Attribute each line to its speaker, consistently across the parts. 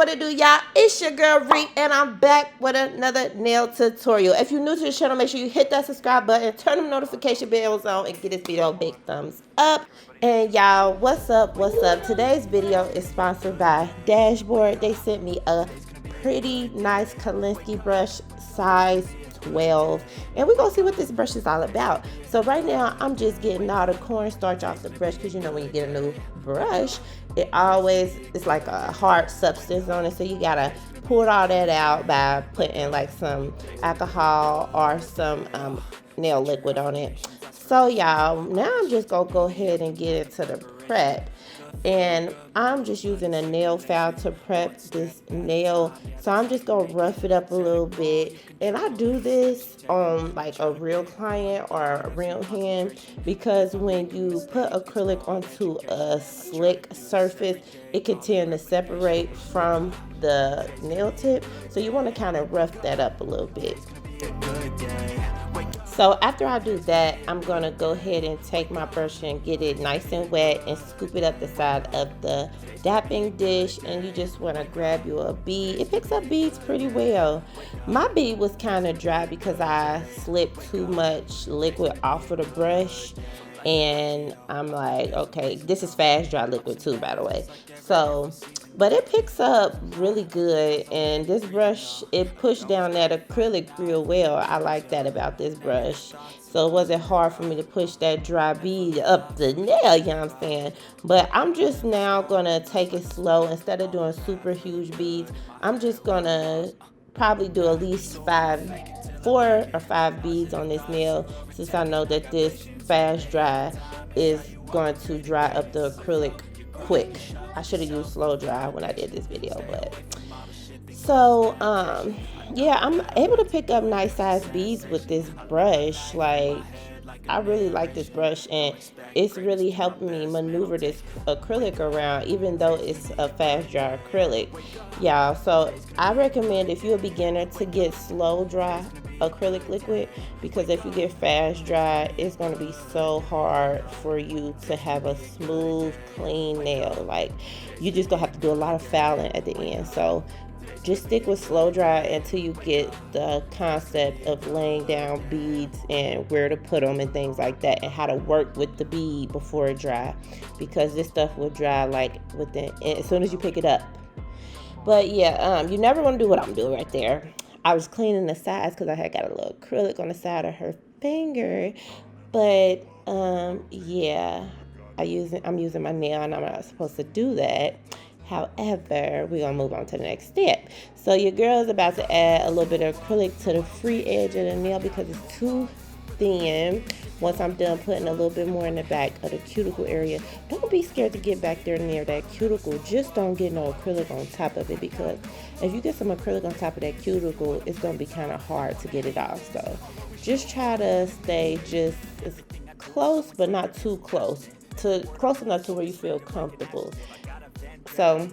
Speaker 1: What it do, y'all? It's your girl Reek, and I'm back with another nail tutorial. If you're new to the channel, make sure you hit that subscribe button, turn them notification bells on, and give this video a big thumbs up. And y'all, what's up? What's up? Today's video is sponsored by Dashboard. They sent me a pretty nice Kalinsky brush, size 12, and we're gonna see what this brush is all about. So right now I'm just getting all the cornstarch off the brush, because you know when you get a new brush, it's like a hard substance on it, so you gotta pull all that out by putting like some alcohol or some nail liquid on it. So y'all, now I'm just gonna go ahead and get into the prep. And I'm just using a nail file to prep this nail, so I'm just gonna rough it up a little bit. And I do this on like a real client or a real hand, because when you put acrylic onto a slick surface, it can tend to separate from the nail tip, so you want to kind of rough that up a little bit. So after I do that, I'm gonna go ahead and take my brush and get it nice and wet and scoop it up the side of the dapping dish. And you just wanna grab you a bead. It picks up beads pretty well. My bead was kind of dry because I slipped too much liquid off of the brush. And I'm like, okay, this is fast dry liquid too, by the way. So, but it picks up really good, and this brush, it pushed down that acrylic real well. I like that about this brush. So it wasn't hard for me to push that dry bead up the nail, you know what I'm saying? But I'm just now gonna take it slow. Instead of doing super huge beads, I'm just gonna probably do at least 4 or 5 beads on this nail, since I know that this fast dry is going to dry up the acrylic quick. I should have used slow dry when I did this video, but so yeah, I'm able to pick up nice size beads with this brush. Like, I really like this brush, and it's really helping me maneuver this acrylic around, even though it's a fast dry acrylic, y'all. So I recommend, if you're a beginner, to get slow dry acrylic liquid, because if you get fast dry, it's going to be so hard for you to have a smooth, clean nail. Like, you just gonna have to do a lot of fouling at the end. So just stick with slow dry until you get the concept of laying down beads and where to put them and things like that, and how to work with the bead before it dry, because this stuff will dry like as soon as you pick it up. But yeah, you never want to do what I'm doing right there. I was cleaning the sides because I had got a little acrylic on the side of her finger, but yeah, I'm using my nail, and I'm not supposed to do that. However, we're gonna move on to the next step. So your girl is about to add a little bit of acrylic to the free edge of the nail because it's too thin. Once I'm done putting a little bit more in the back of the cuticle area, don't be scared to get back there near that cuticle. Just don't get no acrylic on top of it, because if you get some acrylic on top of that cuticle, it's gonna be kind of hard to get it off. So just try to stay just as close, but not too close, close enough to where you feel comfortable. So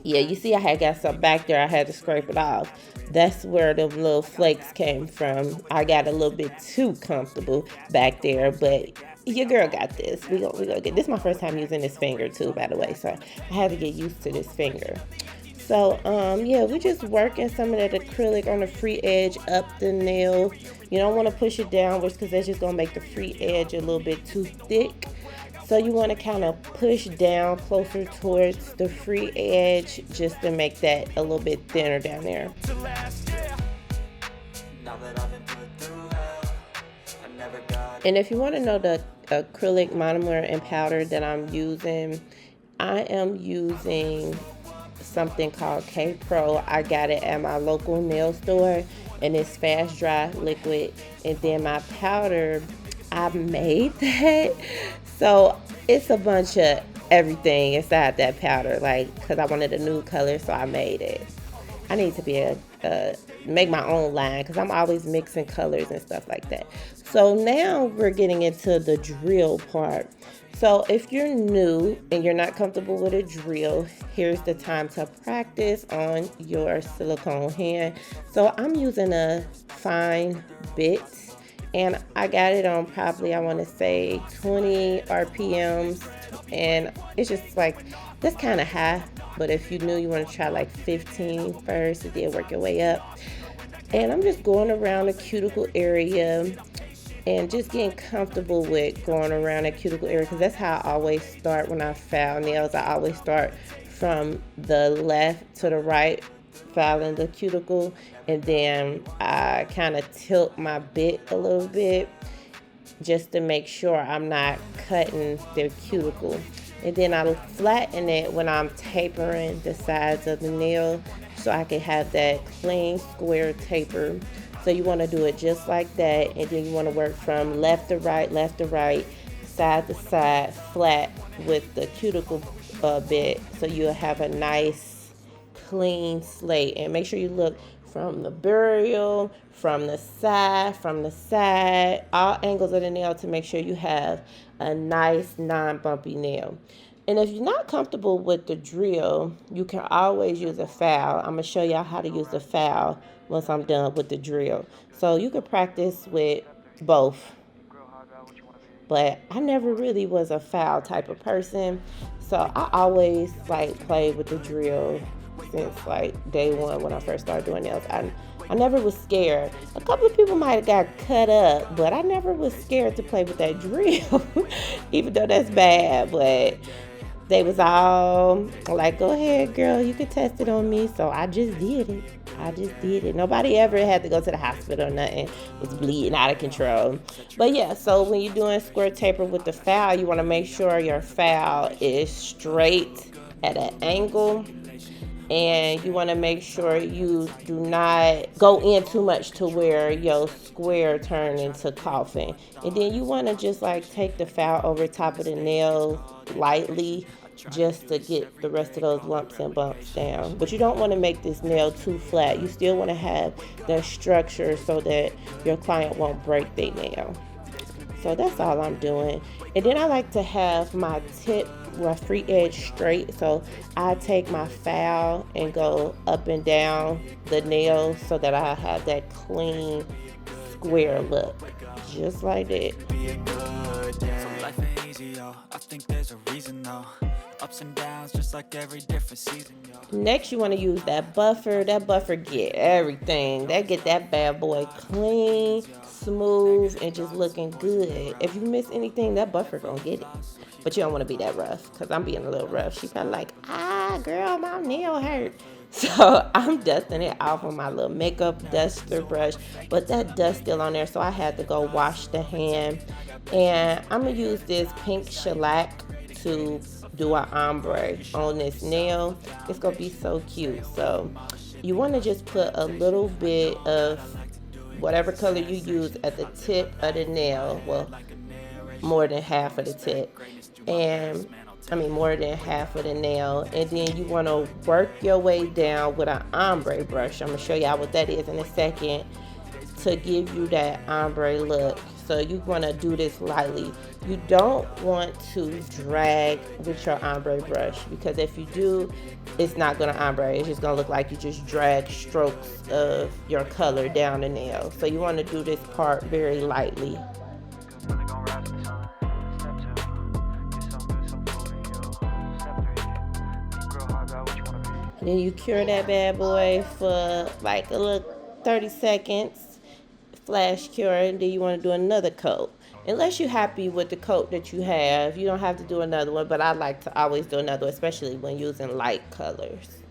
Speaker 1: yeah, you see I had got some back there, I had to scrape it off. That's where the little flakes came from. I got a little bit too comfortable back there, but your girl got this. We gonna get this. Is my first time using this finger too, by the way, so I had to get used to this finger. So yeah, we're just working some of that acrylic on the free edge up the nail. You don't want to push it downwards, because that's just gonna make the free edge a little bit too thick. So you want to kind of push down closer towards the free edge, just to make that a little bit thinner down there. And if you want to know the acrylic monomer and powder that I'm using, I am using something called K Pro. I got it at my local nail store, and it's fast dry liquid. And then my powder, I made that. So it's a bunch of everything inside that powder, like, because I wanted a nude color, so I made it. I need to be make my own line, because I'm always mixing colors and stuff like that. So now we're getting into the drill part. So if you're new and you're not comfortable with a drill, here's the time to practice on your silicone hand. So I'm using a fine bit, and I got it on probably, I want to say 20 RPMs, and it's just like, that's kind of high, but if you knew, you want to try like 15 first and then work your way up. And I'm just going around the cuticle area and just getting comfortable with going around that cuticle area, because that's how I always start when I file nails. I always start from the left to the right, filing the cuticle, and then I kind of tilt my bit a little bit just to make sure I'm not cutting the cuticle. And then I'll flatten it when I'm tapering the sides of the nail so I can have that clean square taper. So you want to do it just like that, and then you want to work from left to right, side to side, flat with the cuticle bit, so you'll have a nice clean slate. And make sure you look from the burial, from the side, all angles of the nail to make sure you have a nice non-bumpy nail. And if you're not comfortable with the drill, you can always use a file. I'm going to show y'all how to use the file once I'm done with the drill. So you can practice with both. But I never really was a file type of person. So I always like played with the drill since like day one when I first started doing nails. I never was scared. A couple of people might have got cut up, but I never was scared to play with that drill, even though that's bad. But they was all like, go ahead, girl, you can test it on me. So I just did it. Nobody ever had to go to the hospital or nothing. It was bleeding out of control. But yeah, so when you're doing square taper with the file, you want to make sure your file is straight at an angle. And you want to make sure you do not go in too much to where your square turn into coffin. And then you want to just like take the file over top of the nail lightly, just to get the rest of those lumps and bumps down. But you don't want to make this nail too flat. You still want to have the structure so that your client won't break their nail. So that's all I'm doing. And then I like to have my tip, my free edge straight. So I take my file and go up and down the nail so that I have that clean square look, just like that. I think there's a reason though. Ups and downs, just like every different season, yo. Next, you want to use that buffer. That buffer get everything. That get that bad boy clean, smooth, and just looking good. If you miss anything, that buffer gonna get it. But you don't want to be that rough, because I'm being a little rough. She's kind of like, girl, my nail hurt. So I'm dusting it off with my little makeup duster brush, but that dust still on there, so I had to go wash the hand. And I'm gonna use this pink shellac to do an ombre on this nail. It's gonna be so cute. So you want to just put a little bit of whatever color you use at the tip of the nail. Well, more than half of the tip, and more than half of the nail. And then you want to work your way down with an ombre brush. I'm gonna show y'all what that is in a second, to give you that ombre look. So you want to do this lightly. You don't want to drag with your ombre brush, because if you do, it's not going to ombre. It's just going to look like you just drag strokes of your color down the nail. So you want to do this part very lightly. And then you cure that bad boy for like a little 30 seconds. Flash cure, and then you want to do another coat. Unless you're happy with the coat that you have, you don't have to do another one, but I like to always do another one, especially when using light colors.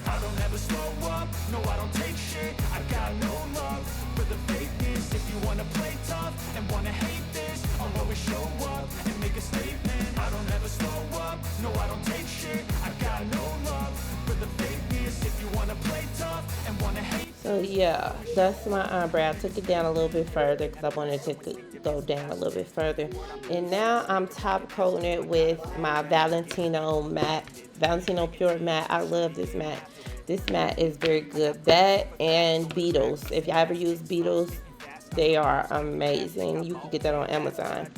Speaker 1: I don't ever slow up, no I don't take shit, I got no love for the fakeness. If you wanna play tough and wanna hate this, I'll always show up and make a statement. I don't ever slow up, no I don't take shit, I got no love for the fakeness. If you wanna play tough and wanna hate. So yeah, that's my ombre. I took it down a little bit further because I wanted to go down a little bit further. And now I'm top coating it with my Valentino Pure Matte. I love this matte. This matte is very good. That and Beetles. If y'all ever use Beetles, they are amazing. You can get that on Amazon.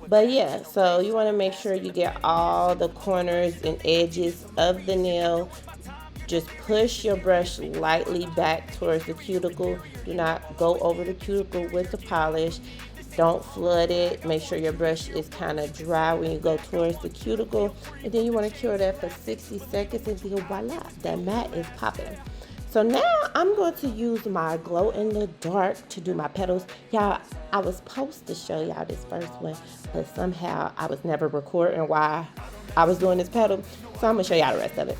Speaker 1: But yeah, so you want to make sure you get all the corners and edges of the nail. Just push your brush lightly back towards the cuticle. Do not go over the cuticle with the polish. Don't flood it. Make sure your brush is kind of dry when you go towards the cuticle. And then you want to cure that for 60 seconds until voila, that mat is popping. So now I'm going to use my glow in the dark to do my petals. Y'all, I was supposed to show y'all this first one, but somehow I was never recording while I was doing this petal. So I'm going to show y'all the rest of it.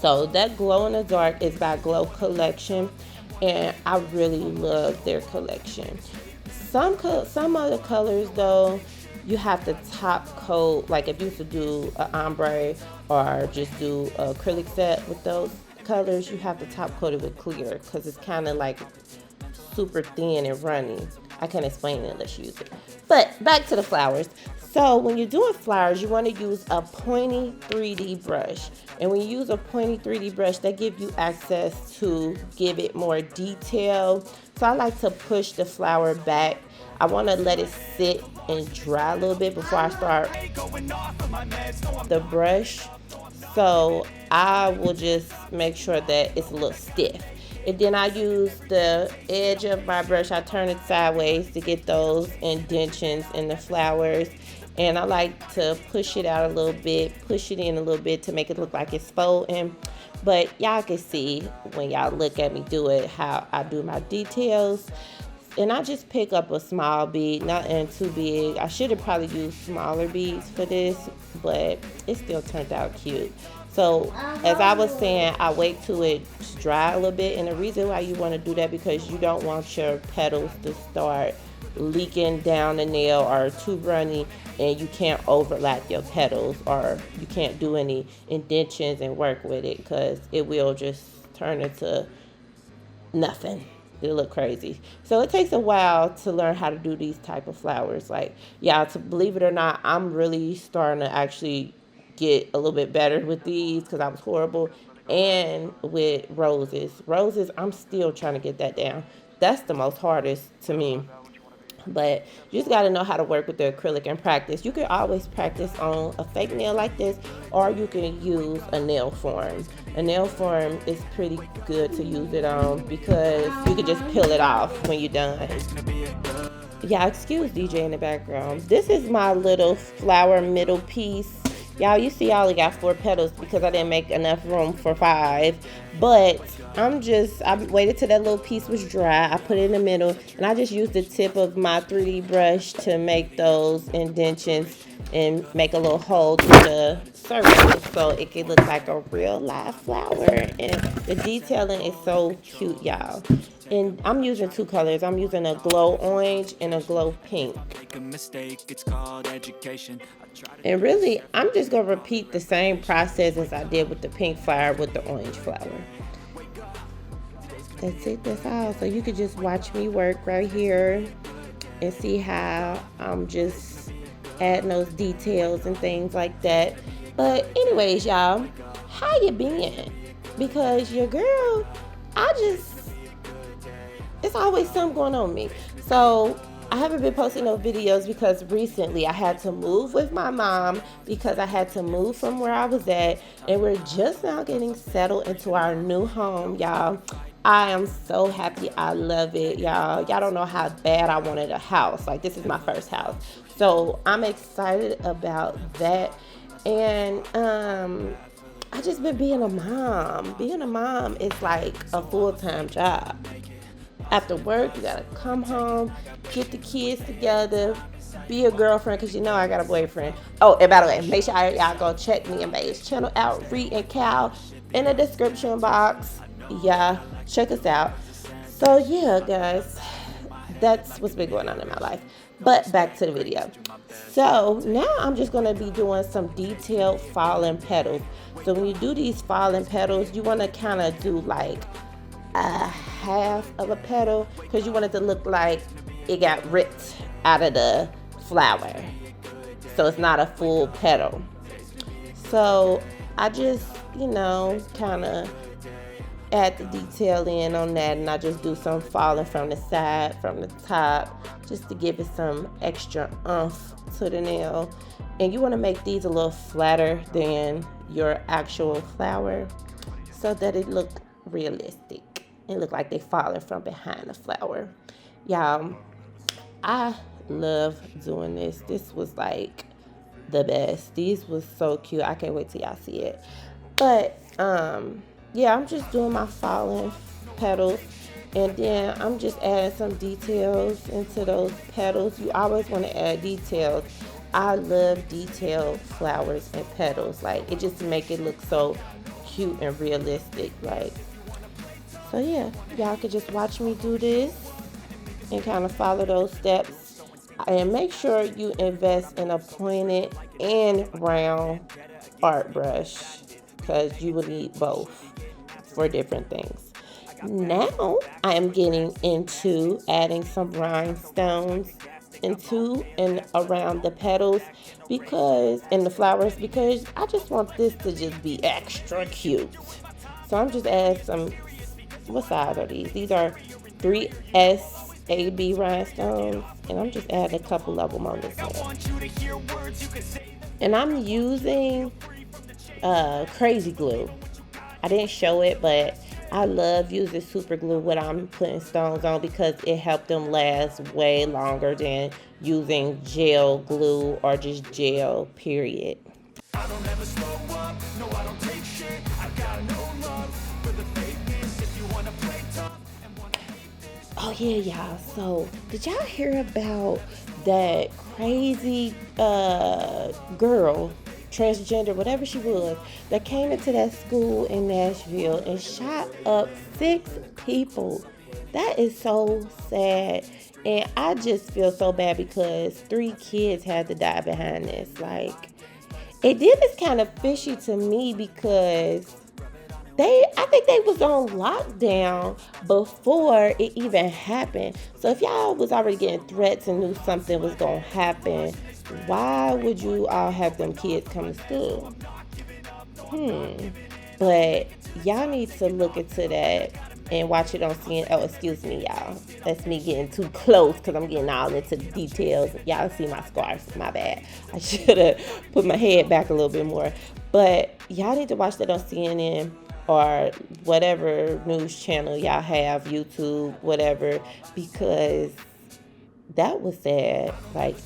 Speaker 1: So that glow in the dark is by Glow Collection, and I really love their collection. Some of the colors though, you have to top coat. Like if you used to do an ombre or just do an acrylic set with those colors, you have to top coat it with clear because it's kind of like super thin and runny. I can't explain it unless you use it. But back to the flowers. So when you're doing flowers, you want to use a pointy 3D brush. And when you use a pointy 3D brush, that gives you access to give it more detail. So I like to push the flower back. I want to let it sit and dry a little bit before I start the brush. So I will just make sure that it's a little stiff. And then I use the edge of my brush. I turn it sideways to get those indentions in the flowers. And I like to push it out a little bit, push it in a little bit to make it look like it's folding. But y'all can see when y'all look at me do it, how I do my details. And I just pick up a small bead, nothing too big. I should have probably used smaller beads for this, but it still turned out cute. So as I was saying, I wait till it dry a little bit. And the reason why you want to do that, because you don't want your petals to start leaking down the nail or too runny, and you can't overlap your petals, or you can't do any indentions and work with it, because it will just turn into nothing. It'll look crazy. So it takes a while to learn how to do these type of flowers. Like, yeah, to believe it or not, I'm really starting to actually get a little bit better with these because I was horrible. And with roses, I'm still trying to get that down. That's the most hardest to me. But you just got to know how to work with the acrylic and practice. You can always practice on a fake nail like this, or you can use a nail form. A nail form is pretty good to use it on because you can just peel it off when you're done. Yeah, excuse DJ in the background. This is my little flower middle piece. Y'all, you see I only got 4 petals because I didn't make enough room for 5. But I waited till that little piece was dry. I put it in the middle, and I just used the tip of my 3D brush to make those indentions and make a little hole through the circle so it can look like a real live flower. And the detailing is so cute, y'all. And I'm using 2 colors. I'm using a glow orange and a glow pink. And really, I'm just going to repeat the same process as I did with the pink flower with the orange flower. That's it. That's all. So you could just watch me work right here and see how I'm just adding those details and things like that. But anyways, y'all, how you been? Because your girl, it's always something going on with me. So I haven't been posting no videos because recently I had to move with my mom because I had to move from where I was at, and we're just now getting settled into our new home, y'all. I am so happy. I love it, y'all. Y'all don't know how bad I wanted a house. Like, this is my first house. So I'm excited about that. And I just been being a mom. Being a mom is like a full-time job. After work, you gotta come home, get the kids together, be a girlfriend, because you know I got a boyfriend. Oh, and by the way, make sure y'all go check me and Mae's channel out, Reed and Cal, in the description box. Yeah, check us out. So yeah, guys, that's what's been going on in my life. But back to the video. So now I'm just going to be doing some detailed falling petals. So when you do these falling petals, you want to kind of do like a half of a petal, because you want it to look like it got ripped out of the flower, so it's not a full petal. So I just, kind of add the detail in on that, and I just do some falling from the side, from the top, just to give it some extra oomph to the nail. And you want to make these a little flatter than your actual flower so that it look realistic. It look like they falling from behind the flower. Y'all, I love doing this. This was like the best. These was so cute. I can't wait till y'all see it. But yeah, I'm just doing my falling petals, and then I'm just adding some details into those petals. You always want to add details. I love detailed flowers and petals. Like, it just make it look so cute and realistic. Like, so yeah, y'all could just watch me do this and kind of follow those steps. And make sure you invest in a pointed and round art brush, because you will need both for different things. Now I am getting into adding some rhinestones into and around the petals, because in the flowers, because I just want this to just be extra cute. So I'm just adding some, what size are these? These are 3S AB rhinestones, and I'm just adding a couple of them on this one. And I'm using crazy glue. I didn't show it, but I love using super glue when I'm putting stones on, because it helped them last way longer than using gel glue or just gel, period. I don't ever slow up, no, I don't take shit. I got no love for the fakeness. If you wanna play tough and wanna hate this. Oh yeah, y'all. So did y'all hear about that crazy girl, transgender, whatever she was, that came into that school in Nashville and shot up 6 people? That is so sad. And I just feel so bad because 3 kids had to die behind this. Like, it did is kind of fishy to me, because I think they was on lockdown before it even happened. So if y'all was already getting threats and knew something was gonna happen, why would you all have them kids come to school? But y'all need to look into that and watch it on CNN. Oh, excuse me, y'all. That's me getting too close, because I'm getting all into the details. Y'all see my scarf. My bad. I should have put my head back a little bit more. But y'all need to watch that on CNN or whatever news channel y'all have, YouTube, whatever, because that was sad. Like,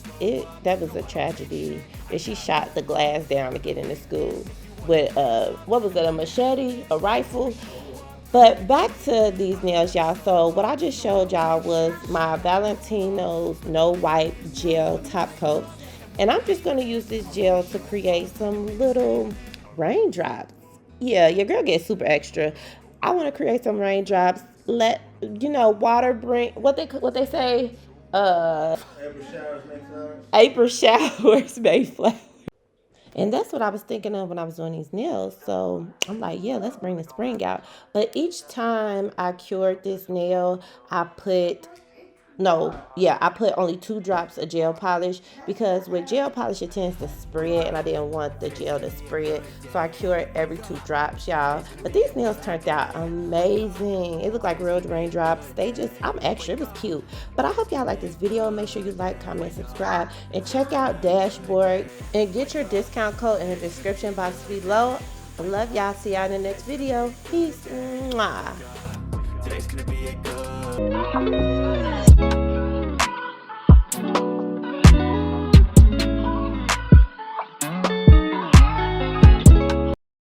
Speaker 1: that was a tragedy. And she shot the glass down to get into school with what was it, a machete, a rifle? But back to these nails, y'all. So what I just showed y'all was my Valentino's No Wipe Gel Top Coat. And I'm just going to use this gel to create some little raindrops. Yeah, your girl gets super extra. I want to create some raindrops. Let, water bring, what they say, April showers make flowers. And that's what I was thinking of when I was doing these nails. So I'm like, yeah, let's bring the spring out. But each time I cured this nail, I put only 2 drops of gel polish, because with gel polish it tends to spread, and I didn't want the gel to spread, so I cured every 2 drops, y'all. But these nails turned out amazing. It looked like real raindrops. I'm extra. It was cute. But I hope y'all like this video. Make sure you like, comment, subscribe, and check out Dashboard and get your discount code in the description box below. I love y'all. See y'all in the next video. Peace. Mwah. Today's gonna be a good